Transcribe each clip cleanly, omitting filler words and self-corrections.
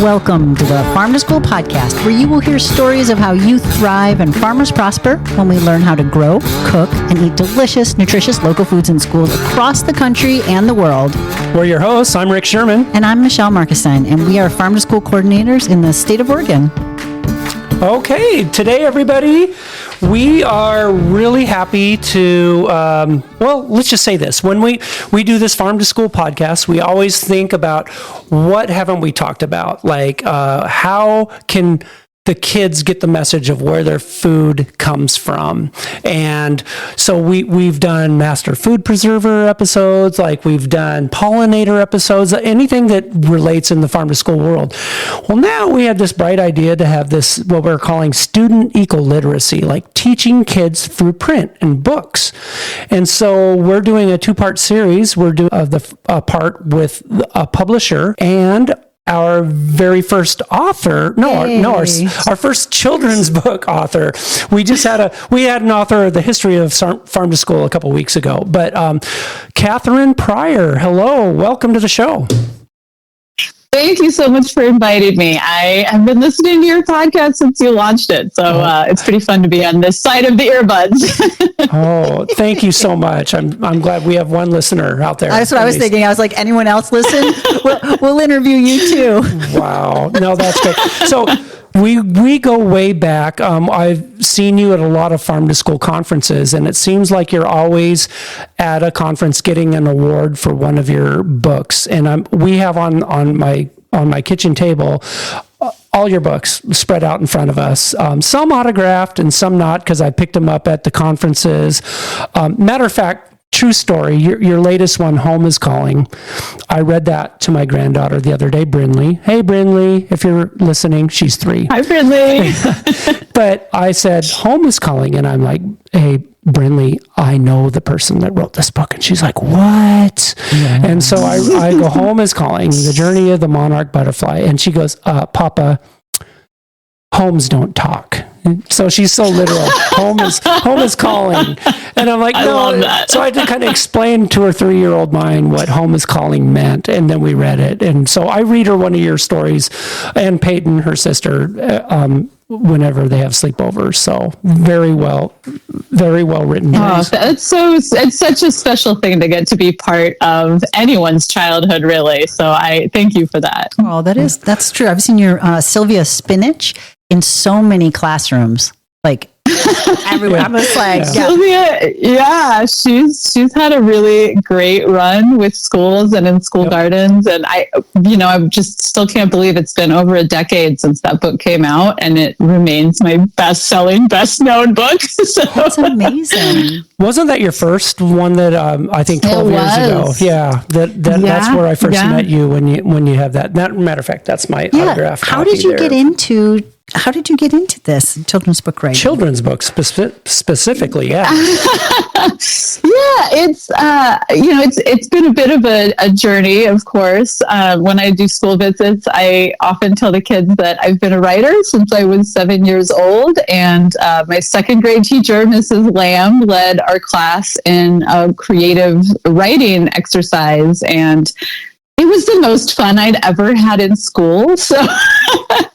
Welcome to the Farm to School podcast, where you will hear stories of how youth thrive and farmers prosper when we learn how to grow, cook, and eat delicious, nutritious local foods in schools across the country and the world. We're your hosts. I'm Rick Sherman. And I'm Michelle Markestein, and we are Farm to School coordinators in the state of Oregon. Okay, today, everybody, we are really happy to, let's just say this. When we do this Farm to School podcast, we always think about what haven't we talked about? Like, how can the kids get the message of where their food comes from? And so we've done master food preserver episodes, like we've done pollinator episodes, anything that relates in the farm to school world. Well, now we had this bright idea to have this, what we're calling student ecoliteracy, like teaching kids through print and books. And so we're doing a 2-part series. We're doing the part with a publisher and our very first author, our first children's book author. We had an author of the history of Farm to School a couple weeks ago. But Katherine Pryor, hello, welcome to the show. Thank you so much for inviting me. I have been listening to your podcast since you launched it, so it's pretty fun to be on this side of the earbuds. Oh, thank you so much. I'm glad we have one listener out there. That's what I was thinking. I was like, anyone else listen? We'll interview you too. Wow. No, that's great. So we go way back. I've seen you at a lot of farm to school conferences, and it seems like you're always at a conference getting an award for one of your books. And we have on my kitchen table all your books spread out in front of us. Some autographed and some not, because I picked them up at the conferences. Matter of fact, true story, your latest one, Home is Calling. I read that to my granddaughter the other day, Brindley. Hey, Brindley, if you're listening, she's 3. Hi, Brindley. But I said, Home is Calling. And I'm like, hey, Brindley, I know the person that wrote this book. And she's like, what? Yeah. And so I go, Home is Calling, The Journey of the Monarch Butterfly. And she goes, Papa, homes don't talk. So she's so literal. Home is calling. And I'm like, no. I love that. So I had to kind of explain to her 3-year-old mind what home is calling meant. And then we read it. And so I read her one of your stories, and Peyton, her sister, whenever they have sleepovers. So very well written. Oh, it's such a special thing to get to be part of anyone's childhood, really. So I thank you for that. Oh, that's true. I've seen your Sylvia Spinach in so many classrooms, like everywhere. I was like, Sylvia, she's had a really great run with schools and in school gardens, and I just still can't believe it's been over a decade since that book came out, and it remains my best-selling, best-known book. So. That's amazing. Wasn't that your first one that I think 12 years ago? Yeah, that's where I first met you when you have that. Matter of fact, that's my autograph. How did you get into this children's book writing? Children's books specifically, yeah. It's been a bit of a journey, of course. When I do school visits, I often tell the kids that I've been a writer since I was 7 years old, and my second grade teacher, Mrs. Lamb, led our class in a creative writing exercise, and it was the most fun I'd ever had in school. So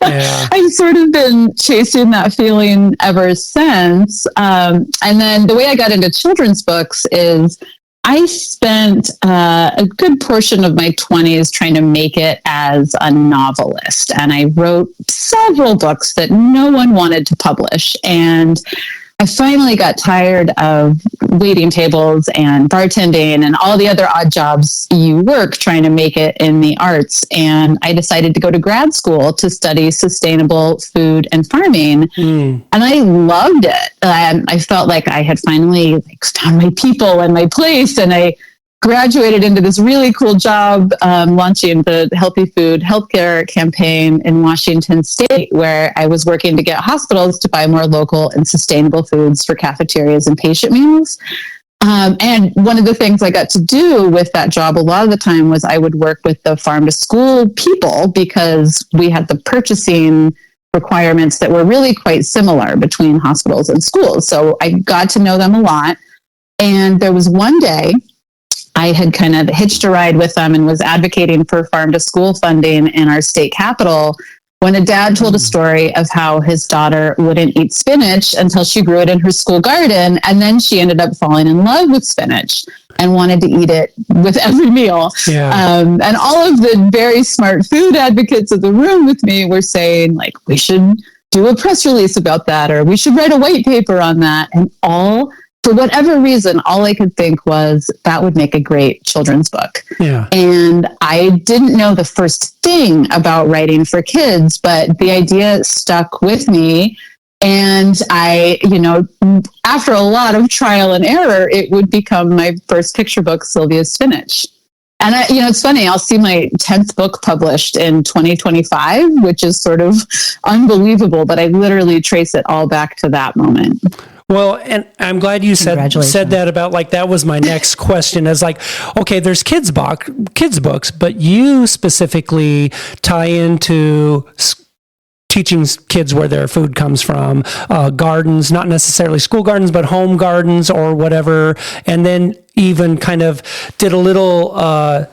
I've sort of been chasing that feeling ever since. And then the way I got into children's books is I spent a good portion of my 20s trying to make it as a novelist. And I wrote several books that no one wanted to publish. And I finally got tired of waiting tables and bartending and all the other odd jobs you work trying to make it in the arts. And I decided to go to grad school to study sustainable food and farming. And I loved it. I felt like I had finally found my people and my place. And I graduated into this really cool job launching the Healthy Food Healthcare campaign in Washington State, where I was working to get hospitals to buy more local and sustainable foods for cafeterias and patient meals. And one of the things I got to do with that job a lot of the time was I would work with the farm to school people, because we had the purchasing requirements that were really quite similar between hospitals and schools. So I got to know them a lot. And there was one day I had kind of hitched a ride with them and was advocating for farm to school funding in our state capital, when a dad told a story of how his daughter wouldn't eat spinach until she grew it in her school garden. And then she ended up falling in love with spinach and wanted to eat it with every meal. Yeah. And all of the very smart food advocates in the room with me were saying, like, we should do a press release about that, or we should write a white paper on that. And for whatever reason, all I could think was that would make a great children's book. Yeah. And I didn't know the first thing about writing for kids, but the idea stuck with me. And I, after a lot of trial and error, it would become my first picture book, Sylvia's Spinach. And it's funny, I'll see my 10th book published in 2025, which is sort of unbelievable, but I literally trace it all back to that moment. Well, and I'm glad you said that about, like, that was my next question, is like, okay, there's kids books, but you specifically tie into teaching kids where their food comes from, gardens, not necessarily school gardens, but home gardens or whatever. And then even kind of did a little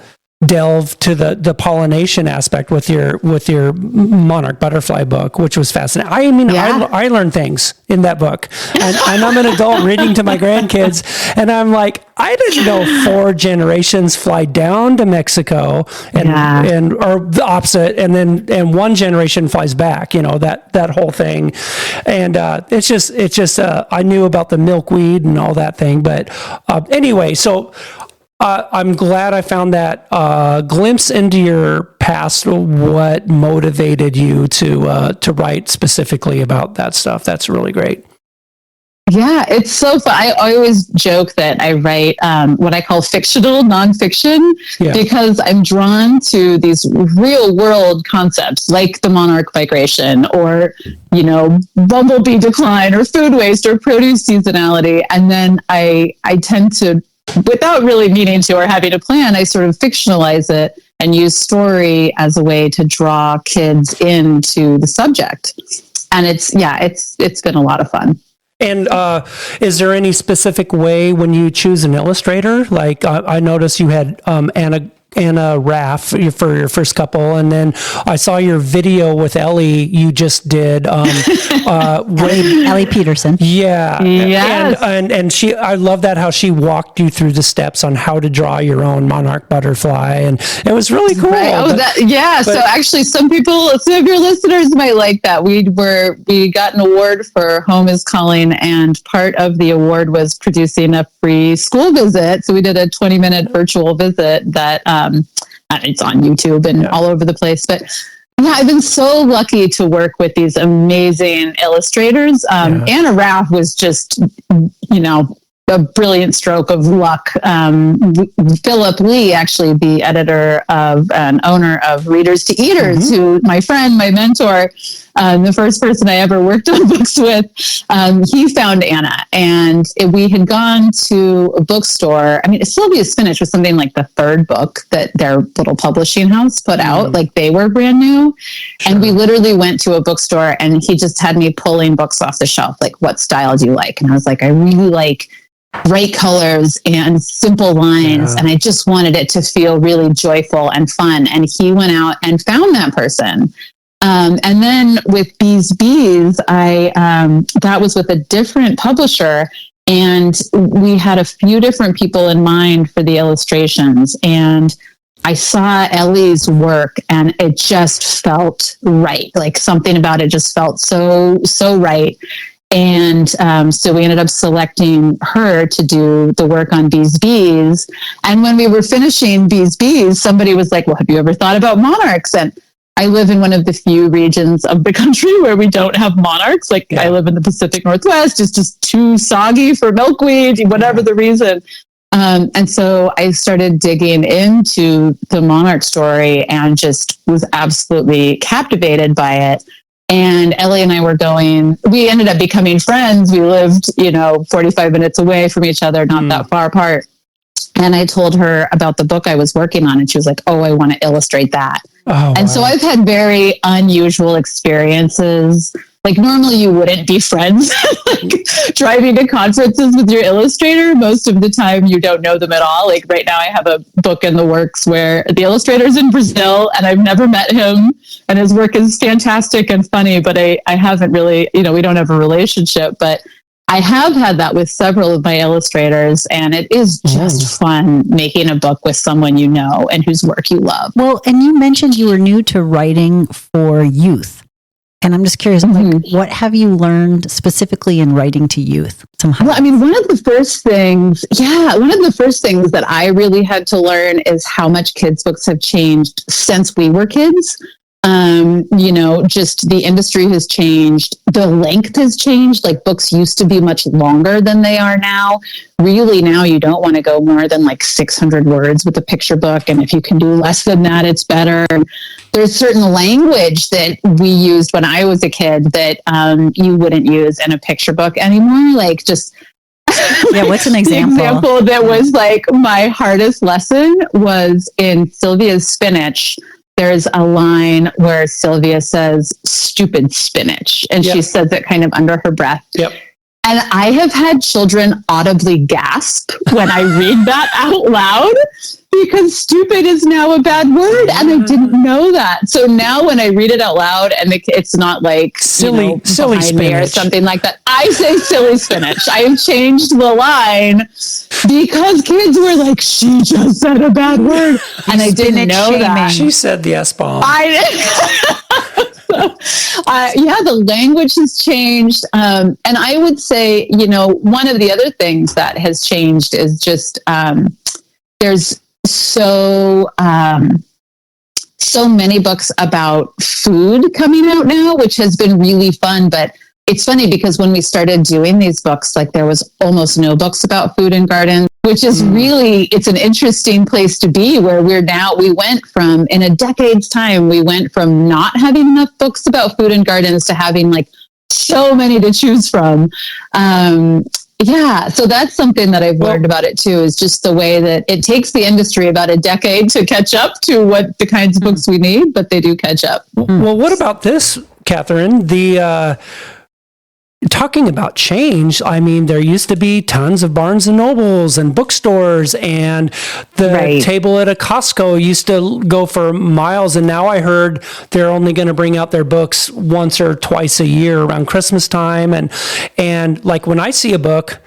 delve to the pollination aspect with your monarch butterfly book, which was fascinating. I mean, yeah. I learned things in that book, and I'm an adult reading to my grandkids, and I'm like, I didn't know 4 generations fly down to Mexico and or the opposite, and 1 generation flies back, that whole thing. And it's just I knew about the milkweed and all that thing, but anyway, so I'm glad I found that glimpse into your past. What motivated you to write specifically about that stuff? That's really great. Yeah, it's so fun. I always joke that I write what I call fictional nonfiction, because I'm drawn to these real world concepts like the monarch migration, or bumblebee decline, or food waste, or produce seasonality, and then I tend to, without really meaning to or having a plan, I sort of fictionalize it and use story as a way to draw kids into the subject. And it's been a lot of fun. And is there any specific way when you choose an illustrator? Like I noticed you had Anna Raff for your first couple, and then I saw your video with Ellie. You just did Ellie Peterson. Yeah, yes. and she. I love that how she walked you through the steps on how to draw your own monarch butterfly, and it was really cool. Right. So actually, some of your listeners might like that. We got an award for Home is Calling, and part of the award was producing a free school visit. So we did a 20-minute virtual visit that. It's on YouTube and all over the place. But yeah, I've been so lucky to work with these amazing illustrators. Anna Raff was just, a brilliant stroke of luck. Philip Lee, actually the editor of and owner of Readers to Eaters, who my friend, my mentor, the first person I ever worked on books with, he found Anna, and we had gone to a bookstore. I mean, Sylvia's Spinach was something like the 3rd book that their little publishing house put out. Like, they were brand new. Sure. And we literally went to a bookstore, and he just had me pulling books off the shelf. Like, what style do you like? And I was like, I really like bright colors and simple lines. And I just wanted it to feel really joyful and fun. And he went out and found that person. And then with Bees, that was with a different publisher. And we had a few different people in mind for the illustrations. And I saw Ellie's work, and it just felt right. Like, something about it just felt so right. And so we ended up selecting her to do the work on Bees. And when we were finishing Bees, somebody was like, well, have you ever thought about monarchs? And I live in one of the few regions of the country where we don't have monarchs. I live in the Pacific Northwest. It's just too soggy for milkweed, whatever the reason. And so I started digging into the monarch story and just was absolutely captivated by it. And Ellie and I we ended up becoming friends. We lived, 45 minutes away from each other, not that far apart. And I told her about the book I was working on, and she was like, oh, I want to illustrate that. Oh, and so I've had very unusual experiences like normally you wouldn't be friends, like driving to conferences with your illustrator. Most of the time you don't know them at all. Like right now I have a book in the works where the illustrator's in Brazil and I've never met him, and his work is fantastic and funny, but I haven't really, we don't have a relationship, but I have had that with several of my illustrators, and it is just fun making a book with someone you know and whose work you love. Well, and you mentioned you were new to writing for youth. And I'm just curious, like, what have you learned specifically in writing to youth? Well, I mean, one of the first things that I really had to learn is how much kids' books have changed since we were kids. Just the industry has changed. The length has changed. Like books used to be much longer than they are now. Really now you don't want to go more than like 600 words with a picture book. And if you can do less than that, it's better. There's certain language that we used when I was a kid that you wouldn't use in a picture book anymore. Like just... Yeah, what's an example? The example that was like my hardest lesson was in Sylvia's Spinach. There's a line where Sylvia says, "stupid spinach." And she says it kind of under her breath. Yep. And I have had children audibly gasp when I read that out loud, because stupid is now a bad word. And I didn't know that. So now when I read it out loud and it's not like silly spinach or something like that, I say silly spinach. I have changed the line because kids were like, she just said a bad word. And I didn't know that. She said the S-bomb. The language has changed. And I would say, one of the other things that has changed is just there's so many books about food coming out now, which has been really fun. But it's funny because when we started doing these books, like there was almost no books about food and garden, which is really, it's an interesting place to be where we went from, in a decade's time, we went from not having enough books about food and gardens to having like so many to choose from. So that's something that I've learned about it too, is just the way that it takes the industry about a decade to catch up to what the kinds of books we need, but they do catch up. Well, what about this, Katherine? Talking about change, I mean, there used to be tons of Barnes and Nobles and bookstores, and the table at a Costco used to go for miles. And now I heard they're only going to bring out their books once or twice a year around Christmas time. And like when I see a book,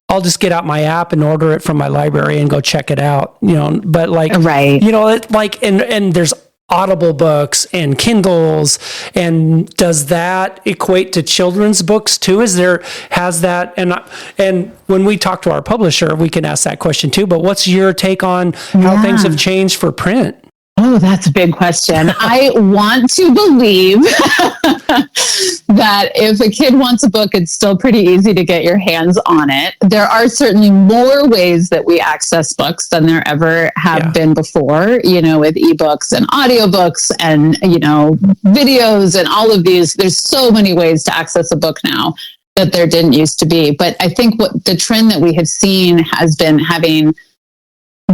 I'll just get out my app and order it from my library and go check it out, but like, and there's Audible books and Kindles, and does that equate to children's books too? And when we talk to our publisher, we can ask that question too, but what's your take on how things have changed for print? Oh, that's a big question. I want to believe that if a kid wants a book, it's still pretty easy to get your hands on it. There are certainly more ways that we access books than there ever have been before, with ebooks and audiobooks and, videos and all of these. There's so many ways to access a book now that there didn't used to be. But I think what the trend that we have seen has been having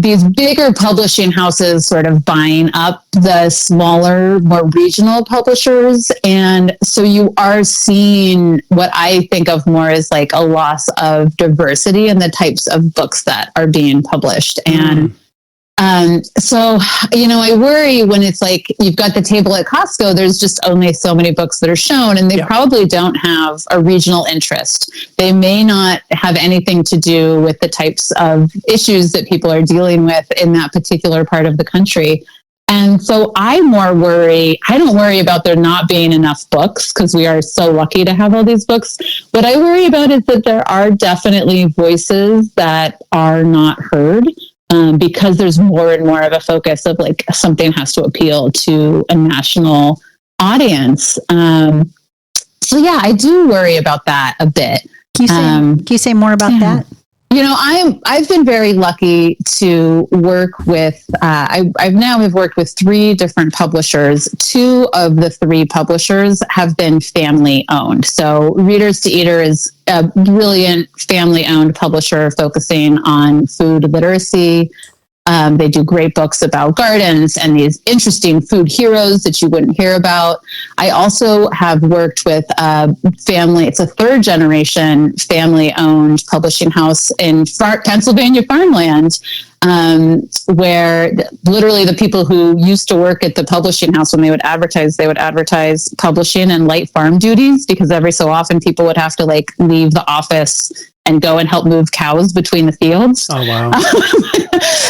these bigger publishing houses sort of buying up the smaller, more regional publishers. And so you are seeing what I think of more as like a loss of diversity in the types of books that are being published. And I worry when it's like you've got the table at Costco, there's just only so many books that are shown, and they probably don't have a regional interest. They may not have anything to do with the types of issues that people are dealing with in that particular part of the country. And so I don't worry about there not being enough books, because we are so lucky to have all these books. What I worry about is that there are definitely voices that are not heard. Because there's more and more of a focus of like something has to appeal to a national audience. I do worry about that a bit. Can you say more about that? I've been very lucky to work with, I've now worked with 3 different publishers. 2 of the 3 publishers have been family owned. So Readers to Eater is a brilliant family owned publisher focusing on food literacy. They do great books about gardens and these interesting food heroes that you wouldn't hear about. I also have worked with a family. It's a third generation family owned publishing house in Pennsylvania farmland, where literally the people who used to work at the publishing house, when they would advertise publishing and light farm duties, because every so often people would have to like leave the office and go and help move cows between the fields. Oh, wow.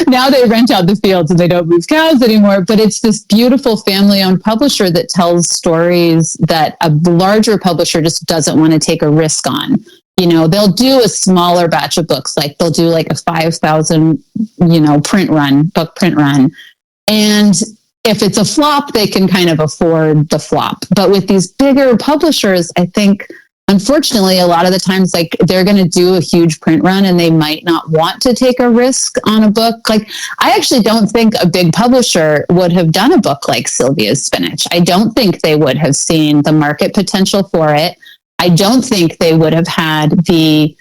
Now they rent out the fields and they don't move cows anymore, but it's this beautiful family-owned publisher that tells stories that a larger publisher just doesn't want to take a risk on. You know, they'll do a smaller batch of books, like they'll do like a 5,000, book print run. And if it's a flop, they can kind of afford the flop. But with these bigger publishers, I think, unfortunately, a lot of the times, like they're going to do a huge print run and they might not want to take a risk on a book. Like, I actually don't think a big publisher would have done a book like Sylvia's Spinach. I don't think they would have seen the market potential for it. I don't think they would have had the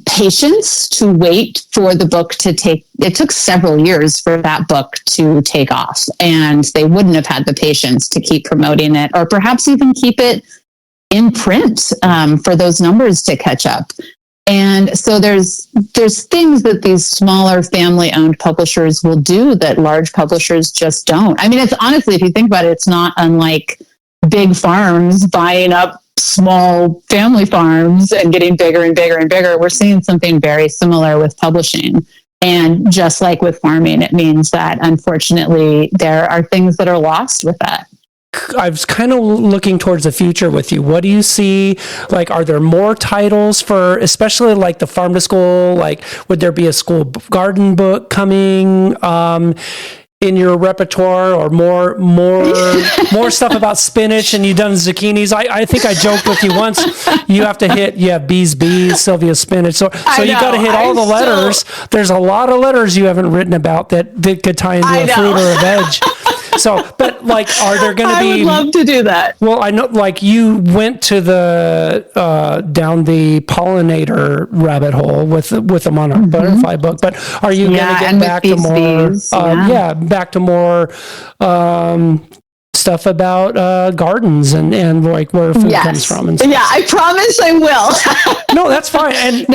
patience to wait for the book to take. It took several years for that book to take off, and they wouldn't have had the patience to keep promoting it, or perhaps even keep it in print for those numbers to catch up. And so there's things that these smaller family-owned publishers will do that large publishers just don't. I mean, it's honestly, if you think about it, it's not unlike big farms buying up small family farms and getting bigger and bigger and bigger. We're seeing something very similar with publishing. And just like with farming, it means that unfortunately there are things that are lost with that. I was kind of looking towards the future with you. What do you see? Like, are there more titles for, especially like the farm to school? Like, would there be a school garden book coming in your repertoire, or more stuff about spinach? And you've done zucchinis. I think I joked with you once. You have to hit bees, Sylvia's Spinach. So you got to hit all the letters. There's a lot of letters you haven't written about that could tie into a fruit or a veg. So, but like, are there going to be? I would love to do that. Well, I know, like, you went to the down the pollinator rabbit hole with the monarch butterfly book. But are you going to get back to more? Back to more stuff about gardens and like where food comes from. And stuff. Yeah, I promise I will. No, that's fine. And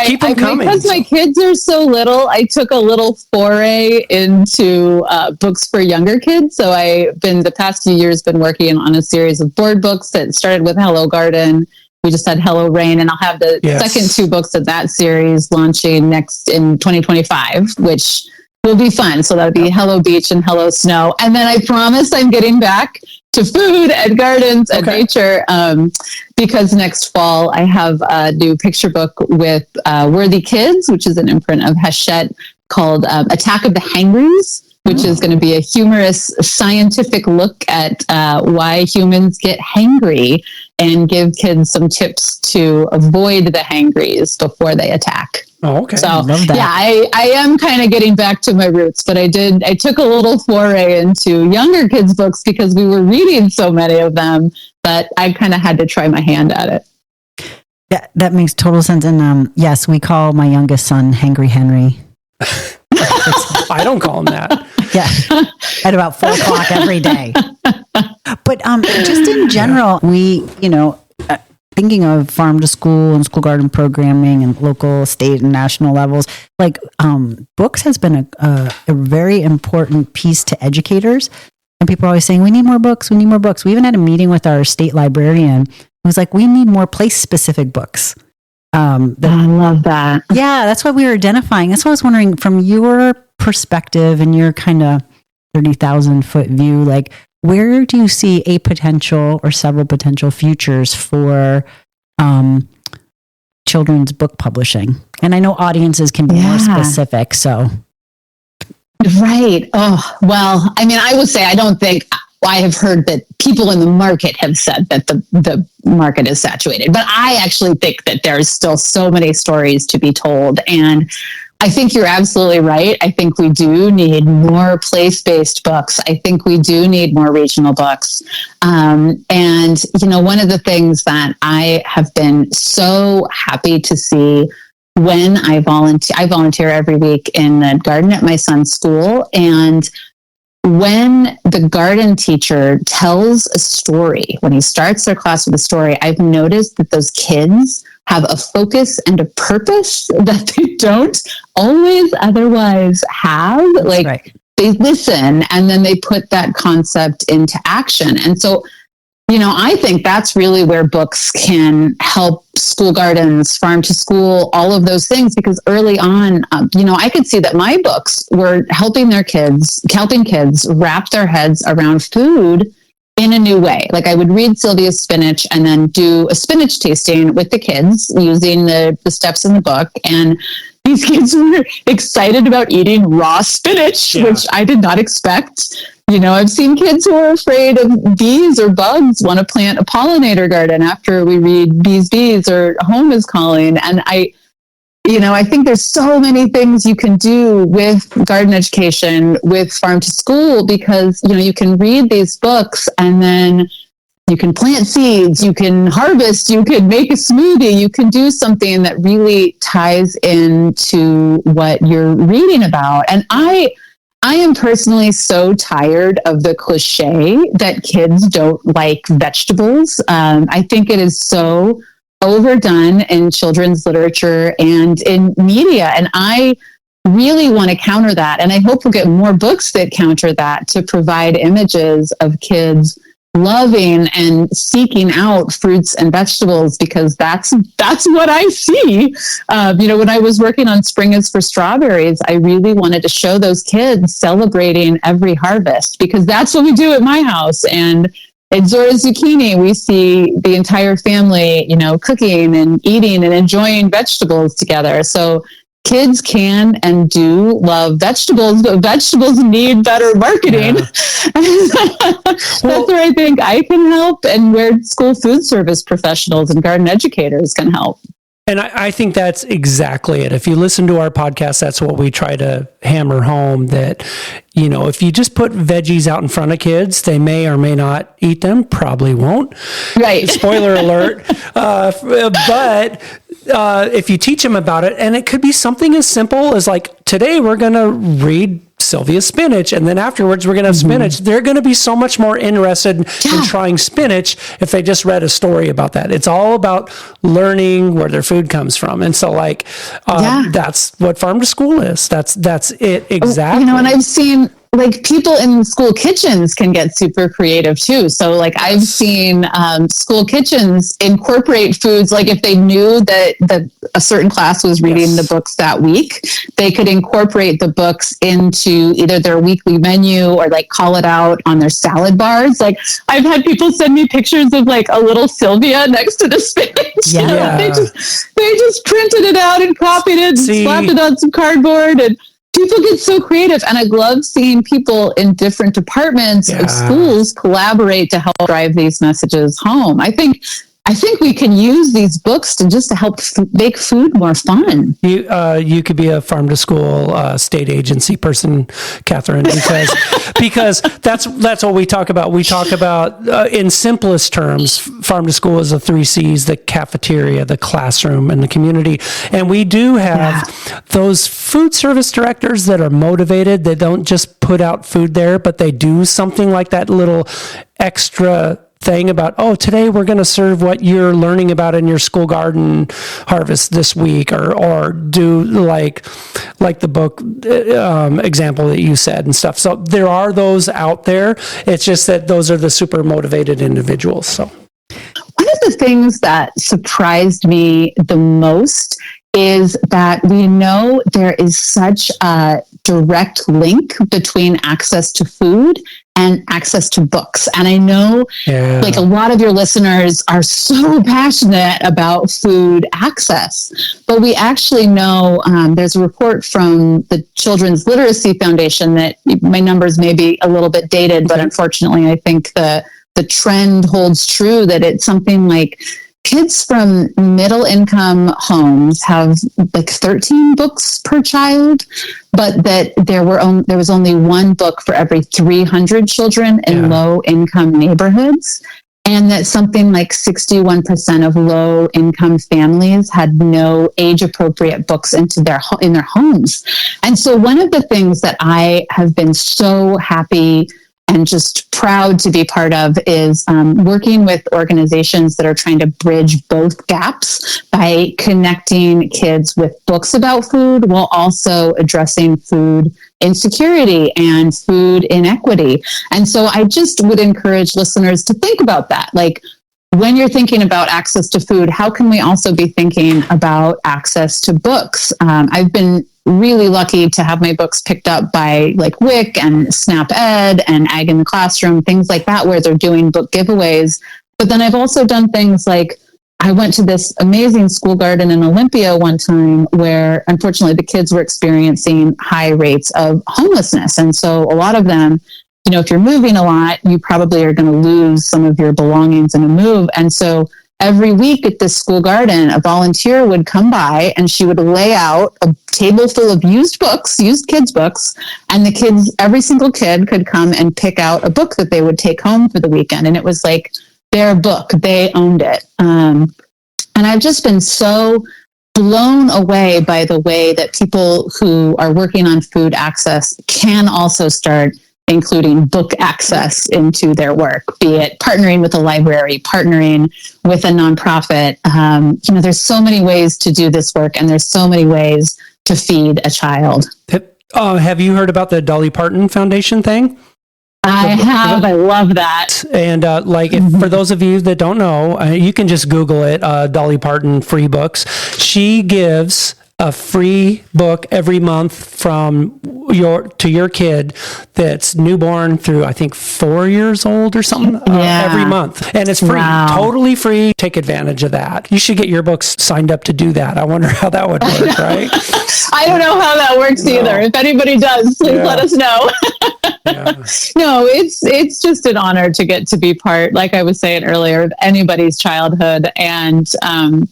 keep them coming. Because my kids are so little, I took a little foray into books for younger kids. So I've been, the past few years, been working on a series of board books that started with Hello Garden. We just had Hello Rain, and I'll have the second two books of that series launching next in 2025, which will be fun. So that'll be Hello Beach and Hello Snow. And then I promise I'm getting back to food and gardens and nature, because next fall I have a new picture book with Worthy Kids, which is an imprint of Hachette, called Attack of the Hangries, which is going to be a humorous scientific look at why humans get hangry, and give kids some tips to avoid the hangries before they attack. Oh, okay. So, I love that. I am kind of getting back to my roots, but I took a little foray into younger kids' books because we were reading so many of them, but I kind of had to try my hand at it. Yeah, that makes total sense. And yes, we call my youngest son Hangry Henry. I don't call him that. Yeah, at about 4:00 every day. But just in general, we, thinking of farm to school and school garden programming and local, state, and national levels, like books has been a very important piece to educators. And people are always saying, we need more books, we need more books. We even had a meeting with our state librarian who was like, we need more place-specific books. I love that. Yeah, that's what we were identifying. That's what I was wondering, from your perspective and your kind of 30,000 foot view, like, where do you see a potential or several potential futures for children's book publishing? And I know audiences can be more specific, so. Right. Oh, well, I mean, I would say I have heard that people in the market have said that the market is saturated, but I actually think that there's still so many stories to be told. And I think you're absolutely right. I think we do need more place-based books. I think we do need more regional books. And, one of the things that I have been so happy to see when I volunteer every week in the garden at my son's school. And when the garden teacher tells a story, when he starts their class with a story, I've noticed that those kids have a focus and a purpose that they don't always otherwise have. That's right. They listen and then they put that concept into action. And so, I think that's really where books can help school gardens, farm to school, all of those things, because early on, I could see that my books were helping kids wrap their heads around food in a new way. Like I would read Sylvia's Spinach and then do a spinach tasting with the kids using the steps in the book. And these kids were excited about eating raw spinach, which I did not expect. I've seen kids who are afraid of bees or bugs want to plant a pollinator garden after we read Bees or Home is Calling. And I think there's so many things you can do with garden education, with farm to school, because, you can read these books and then you can plant seeds, you can harvest, you can make a smoothie, you can do something that really ties into what you're reading about. And I am personally so tired of the cliche that kids don't like vegetables. I think it is so overdone in children's literature and in media. And I really want to counter that. And I hope we'll get more books that counter that, to provide images of kids loving and seeking out fruits and vegetables, because that's what I see. When I was working on Spring is for Strawberries, I really wanted to show those kids celebrating every harvest, because that's what we do at my house. And at Zora Zucchini, we see the entire family, cooking and eating and enjoying vegetables together. So kids can and do love vegetables, but vegetables need better marketing. That's where I think I can help, and where school food service professionals and garden educators can help. And I think that's exactly it. If you listen to our podcast, that's what we try to hammer home, that, if you just put veggies out in front of kids, they may or may not eat them, probably won't. Right. Spoiler alert. But if you teach them about it, and it could be something as simple as like, today we're going to read Sylvia's Spinach, and then afterwards we're going to have spinach. They're going to be so much more interested in trying spinach if they just read a story about that. It's all about learning where their food comes from. And so that's what farm to school is. That's it. Exactly. And I've seen people in school kitchens can get super creative too. So I've seen school kitchens incorporate foods. Like if they knew that a certain class was reading the books that week, they could incorporate the books into either their weekly menu or call it out on their salad bars. I've had people send me pictures of a little Sylvia next to the spinach. Yeah. They just printed it out and copied it and slapped it on some cardboard, and people get so creative. And I love seeing people in different departments of schools collaborate to help drive these messages home. I think we can use these books to help make food more fun. You could be a farm to school state agency person, Katherine, because that's what we talk about. We talk about in simplest terms, farm to school is the 3 C's: the cafeteria, the classroom, and the community. And we do have those food service directors that are motivated. They don't just put out food there, but they do something like that little extra thing about, today we're going to serve what you're learning about in your school garden harvest this week, or do like the book example that you said and stuff. So there are those out there. It's just that those are the super motivated individuals. So one of the things that surprised me the most is that we know there is such a direct link between access to food and access to books. And I know a lot of your listeners are so passionate about food access, but we actually know there's a report from the Children's Literacy Foundation that my numbers may be a little bit dated, but unfortunately I think the trend holds true, that it's something like kids from middle income homes have 13 books per child, but that there was only one book for every 300 children in low income neighborhoods. and that something like 61% of low-income families had no age-appropriate books in their homes. And so one of the things that I have been so happy and just proud to be part of is working with organizations that are trying to bridge both gaps by connecting kids with books about food while also addressing food insecurity and food inequity. And so I just would encourage listeners to think about that. Like, when you're thinking about access to food, how can we also be thinking about access to books? I've been really lucky to have my books picked up by like WIC and Snap Ed and Ag in the Classroom, things like that, where they're doing book giveaways. But then I've also done things like, I went to this amazing school garden in Olympia one time where unfortunately the kids were experiencing high rates of homelessness. And so a lot of them, you know, if you're moving a lot, you probably are going to lose some of your belongings in a move. And so every week at this school garden, a volunteer would come by and she would lay out a table full of used books, used kids' books, and the kids, every single kid could come and pick out a book that they would take home for the weekend. And it was like their book, they owned it. And I've just been so blown away by the way that people who are working on food access can also start including book access into their work, be it partnering with a library, partnering with a nonprofit. You know, there's so many ways to do this work, and there's so many ways to feed a child. Have you heard about the Dolly Parton Foundation thing? I have. I love that. And for those of you that don't know, you can just Google it, Dolly Parton free books. She gives a free book every month from your kid that's newborn through, I think, 4 years old or something, every month. And it's free, totally free. Take advantage of that. You should get your books signed up to do that. I wonder how that would work, right? I don't know how that works either. If anybody does, please let us know. No, it's just an honor to get to be part, like I was saying earlier, of anybody's childhood, and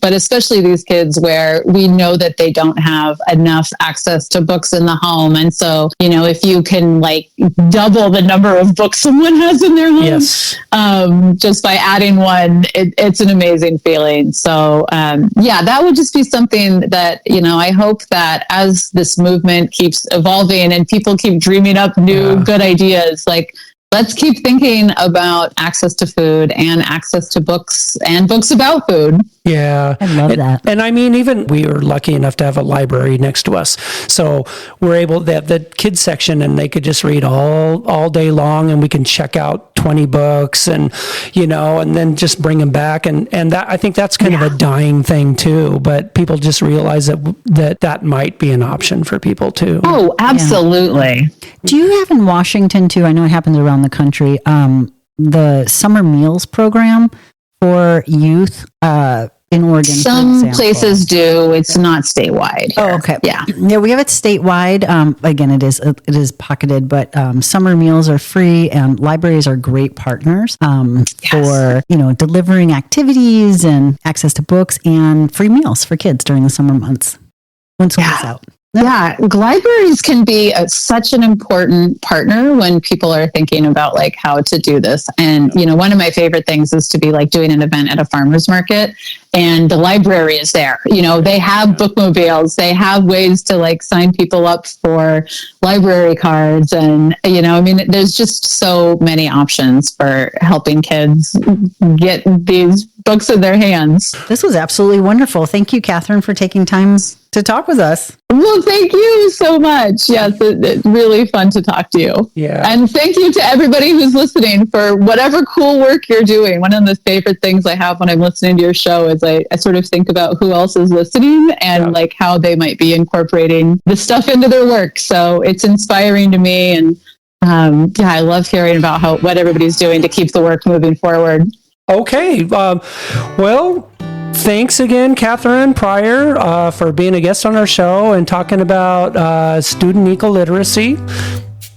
but especially these kids where we know that they don't have enough access to books in the home. And so, you know, if you can like double the number of books someone has in their home, just by adding one, it's an amazing feeling. So that would just be something that, you know, I hope that as this movement keeps evolving and people keep dreaming up new good ideas, like, let's keep thinking about access to food and access to books and books about food. Yeah. I love that. And I mean, even we were lucky enough to have a library next to us. So we're able to have the kids section and they could just read all day long, and we can check out 20 books and, you know, and then just bring them back. And that, I think that's kind of a dying thing too, but people just realize that might be an option for people too. Oh, absolutely. Yeah. Do you have in Washington too? I know it happens around the country. The summer meals program for youth, in Oregon. Some places do. It's not statewide here. Oh, okay. Yeah, we have it statewide. Again, it is pocketed, but summer meals are free, and libraries are great partners for, you know, delivering activities and access to books and free meals for kids during the summer months when school is out. Yeah, libraries can be such an important partner when people are thinking about like how to do this. And, you know, one of my favorite things is to be like doing an event at a farmer's market and the library is there. You know, they have bookmobiles, they have ways to like sign people up for library cards. And, you know, I mean, there's just so many options for helping kids get these books in their hands. This was absolutely wonderful. Thank you, Katherine, for taking time to talk with us. Well, thank you so much. Yes, it's really fun to talk to you. Yeah. And thank you to everybody who's listening for whatever cool work you're doing. One of the favorite things I have when I'm listening to your show is I sort of think about who else is listening and like how they might be incorporating the stuff into their work. So it's inspiring to me. And I love hearing about what everybody's doing to keep the work moving forward. Okay. Well, thanks again, Katherine Pryor, for being a guest on our show and talking about student ecoliteracy.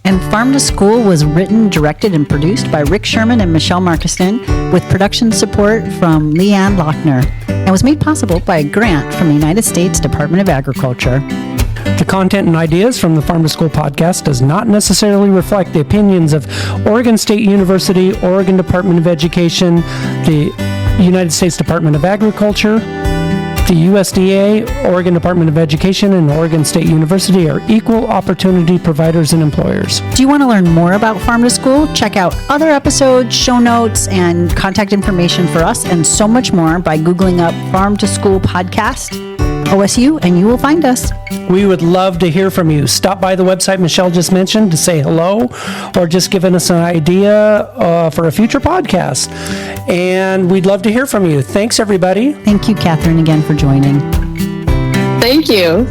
And Farm to School was written, directed, and produced by Rick Sherman and Michelle Markiston, with production support from Leanne Lochner, and was made possible by a grant from the United States Department of Agriculture. The content and ideas from the Farm to School podcast does not necessarily reflect the opinions of Oregon State University, Oregon Department of Education, the United States Department of Agriculture, the USDA, Oregon Department of Education, and Oregon State University are equal opportunity providers and employers. Do you want to learn more about Farm to School? Check out other episodes, show notes, and contact information for us and so much more by Googling up Farm to School Podcast, OSU, and you will find us. We would love to hear from you. Stop by the website Michelle just mentioned to say hello or just giving us an idea for a future podcast. And we'd love to hear from you. Thanks, everybody. Thank you, Katherine, again for joining. Thank you.